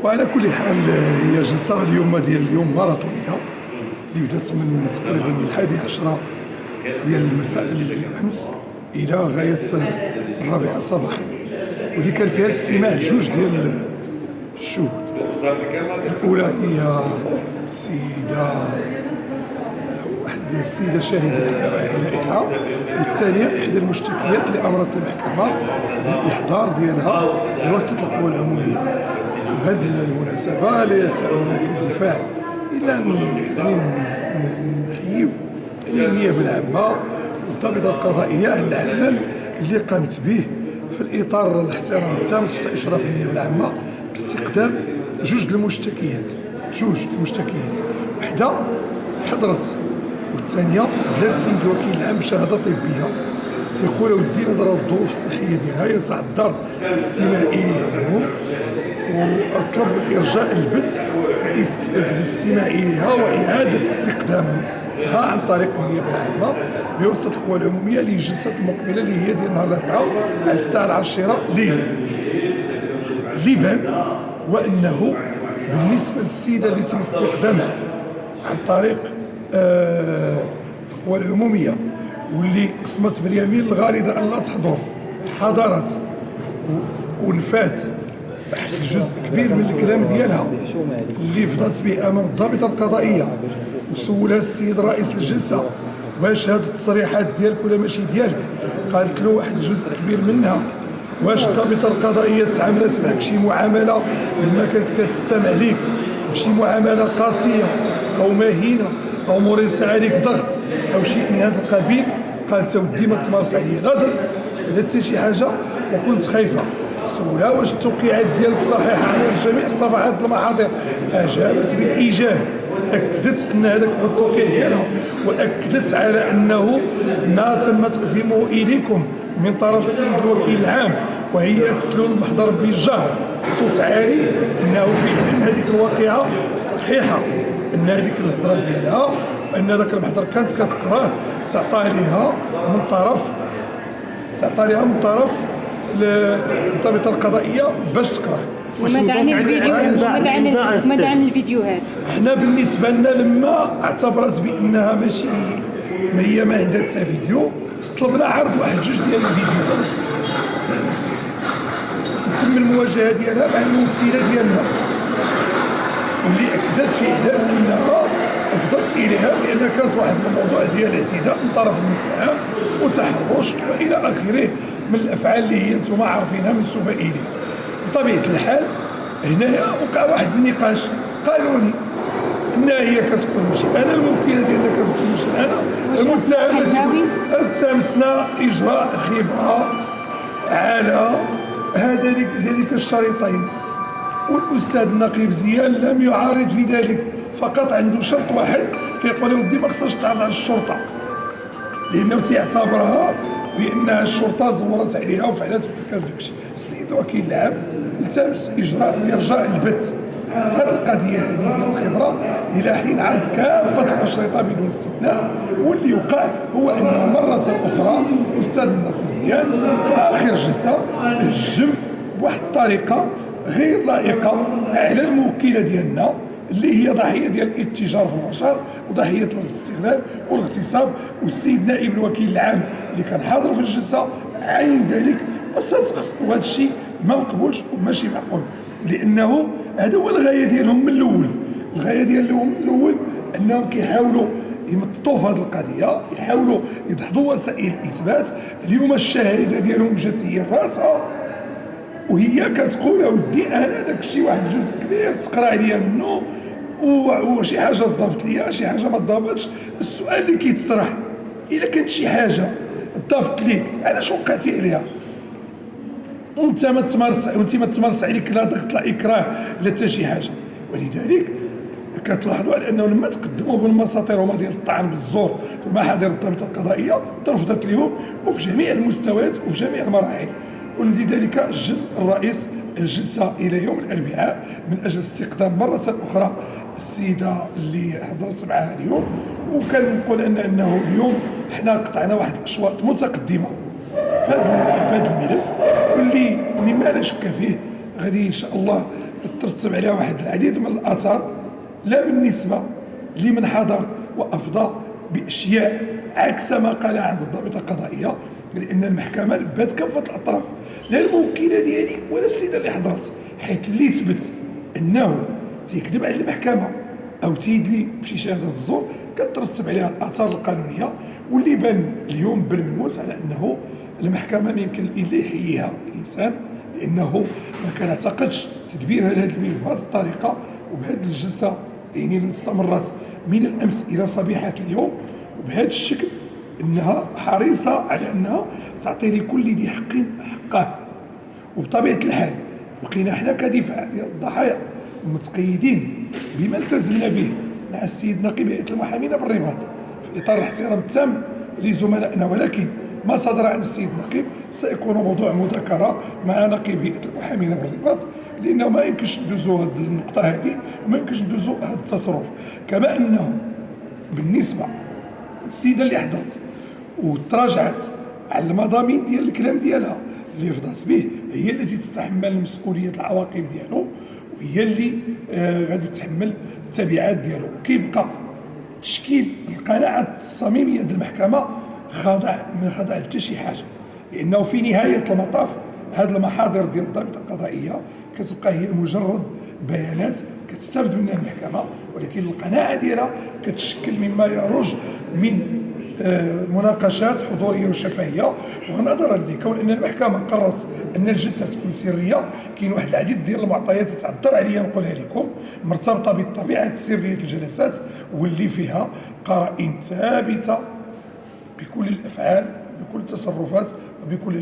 وعلى كل حال هي جلسة اليوم ديال اليوم ماراثونية اللي بدات من تقريبا من 11 ديال المساء الأمس إلى غاية 4 صباحا، واللي كان فيها الاستماع لجوج ديال الشهود. الأولى هي السيدة شاهدة اللائحة، والثانية إحدى المشتكيات اللي أمرت المحكمة بالإحضار ديالها بواسطة القوى العمومية. وهذه المناسبة لا يسعنا كدفاع إلا نحييو النيابة العامة والضابطة القضائية على العمل اللي قامت به في الإطار الاحترام التام تحت إشراف النيابة العامة باستقدام جوج المشتكيات، وحدة حضرت والثانية بلا السيد الوكيل العام بشهادة طبية تيقول ودي نظرا للظروف الصحية ديالها يتعذر الاستماع إليها اليوم، وأطلب إرجاء البت في الاستماع إليها وإعادة استقدامها عن طريق النيابة العامة بواسطة القوى العمومية للجلسة المقبلة اللي هي ديال نهار الأربعاء على الساعة 10 ليلا. اللي بان هو أنه بالنسبة للسيدة اللي تم استقدامها عن طريق القوى العمومية واللي قسمت باليمين الغالدة أن لا تحضر، حضرت ونفات واحد جزء كبير من الكلام ديالها اللي فضلت به امام الضابطه القضائيه، وسولها السيد رئيس الجلسه واش هاد التصريحات ديالك ولا ماشي ديالك، قالت له واحد جزء كبير منها واش الضابطه القضائيه تعاملت معك شي معامله لما كانت كتستمع ليك بشي معامله قاسيه او مهينه او مريسه عليك ضغط او شيء من هذا القبيل. قالت ودي ما تمارس عليا لا ضغط ولا حتى شي حاجه، وكنت خايفه. سولها واش التوقيعات ديالك صحيحه على جميع صفحات المحاضر، اجابت بالايجاب، اكدت ان هذاك هو التوقيع ديالها، واكدت على انه ما تم تقديمه اليكم من طرف السيد الوكيل العام وهي تتلو المحضر بالجهر بصوت عالي انه فعلا هذيك الواقعه صحيحه، ان هذيك الهضره ديالها وان ذاك المحضر كانت كتقراه تعطى ليها من طرف الضابطه القضائيه باش تقراه. وماذا عن الفيديوهات؟ احنا بالنسبه لنا لما اعتبرت بانها ماشي ما عندها حتى فيديو، طلبنا عرض واحد جوج ديال الفيديوهات وتم المواجهه ديالها مع الموكله ديالنا واللي اكدت فعلا انها افضت اليها بان كانت واحد الموضوع ديال اعتداء من طرف المتهم وتحرش والى اخره من الافعال اللي هي انتم عارفينها منسوبه اليه. بطبيعه الحال هنايا وقع واحد النقاش قانوني، انها هي كتقول ماشي انا، الموكله ديالنا كتقول ماشي انا، التمسنا اجراء خبره على ذلك الشريطين، والاستاذ النقيب زيان لم يعارض في ذلك، فقط عنده شرط واحد كيقول ودي ما خصهاش تعرض على الشرطه لانه تيعتبرها بانها الشرطه زورت عليها وفعلت ارتكاز داكشي. السيد الوكيل العام التمس ارجاء البت في هذه القضيه هذه ديال الخبره الى حين عرض كافه الاشرطه بدون استثناء، واللي يوقع هو انه مره اخرى الاستاذ النقيب زيان في اخر جلسه تهجم بواحد الطريقه غير لائقه على الموكله ديالنا اللي هي ضحيه ديال الاتجار في البشر وضحيه الاستغلال والاغتصاب، والسيد نائب الوكيل العام اللي كان حاضر في الجلسه عين ذلك وهذا الشيء ما مقبولش وماشي معقول، لانه هذا هو الغايه ديالهم من الاول. الغايه ديالهم من الاول انهم كيحاولوا يمططوا في هذه القضيه، يحاولوا يدحضوا وسائل الاثبات. اليوم الشهاده ديالهم جات هي راسها وهي كتقول اودي انا داك الشيء واحد الجزء كبير تقرا عليا منه وشي حاجه ضافت ليا شي حاجه ما ضافتش. السؤال اللي كيتطرح الا كانت شي حاجه ضافت ليك علاش وقعتي عليها؟ وانت ما تمارس عليك لا ضغط لا اكراه لا حتى شي حاجه. ولذلك كتلاحظوا على انه لما تقدموا بالمساطير هما ديال الطعن بالزور في المحاضر الضابطه القضائيه ترفضت لهم وفي جميع المستويات وفي جميع المراحل. ولذلك أجل الرئيس الجلسة إلى يوم الأربعاء من أجل استقدام مرة أخرى السيدة اللي حضرت معها اليوم. وكان نقول أنه اليوم حنا قطعنا واحد الأشواط متقدمة في هذا الملف واللي مما لا شك فيه غادي إن شاء الله ترتب عليها واحد العديد من الآثار، لا بالنسبة لمن حضر وأفضى بأشياء عكس ما قال عند الضابطة القضائية، لأن المحكمة نبهت كافة الأطراف، لا الموكلة ديالي ولا السيدة اللي حضرت، حيث اللي تثبت أنه تيكذب على المحكمة أو تيدلي بشي شهادة الزور كترتب عليها الآثار القانونية، واللي بان اليوم بالملموس على أنه المحكمة ما يمكن إلا يحييها الإنسان، لأنه ما كنعتقدش تدبير هذا الملف بهذه الطريقة وبهذه الجلسة يعني اللي استمرت من الأمس إلى صبيحة اليوم وبهذا الشكل، أنها حريصة على أنها تعطي لكل ذي حق حقه. وبطبيعة الحال بقينا حنا كدفاع ديال الضحايا متقيدين بما التزمنا به مع السيد نقيب هيئة المحامين بالرباط في إطار الاحترام التام لزملائنا، ولكن ما صدر عن السيد نقيب سيكون موضوع مذاكرة مع نقيب هيئة المحامين بالرباط، لأنه ما يمكنش ندوزو هذه النقطة هذه وما يمكنش ندوزو هذا التصرف. كما أنه بالنسبة للسيدة اللي حضرت وتراجعت على المضامين ديال الكلام ديالها اللي رفضت به، هي التي تتحمل مسؤولية العواقب ديالو، وهي اللي غادي تتحمل التبعات ديالو. كيبقى تشكيل القناعة الصميمية ديال المحكمة ما خضع لحتى شي حاجة، لأنه في نهاية المطاف هذه المحاضر ديال الضابطة القضائية كتبقى هي مجرد بيانات كتستافد منها المحكمة، ولكن القناعة ديالها كتشكل مما يروج من مناقشات حضوريه وشفهيه. ونظرا لكون ان المحكمه قررت ان الجلسه تكون سريه، كاين واحد العديد ديال المعطيات يتعذر عليا نقولها لكم مرتبطه بطبيعه سريه الجلسات، واللي فيها قرائن ثابته بكل الافعال وبكل التصرفات وبكل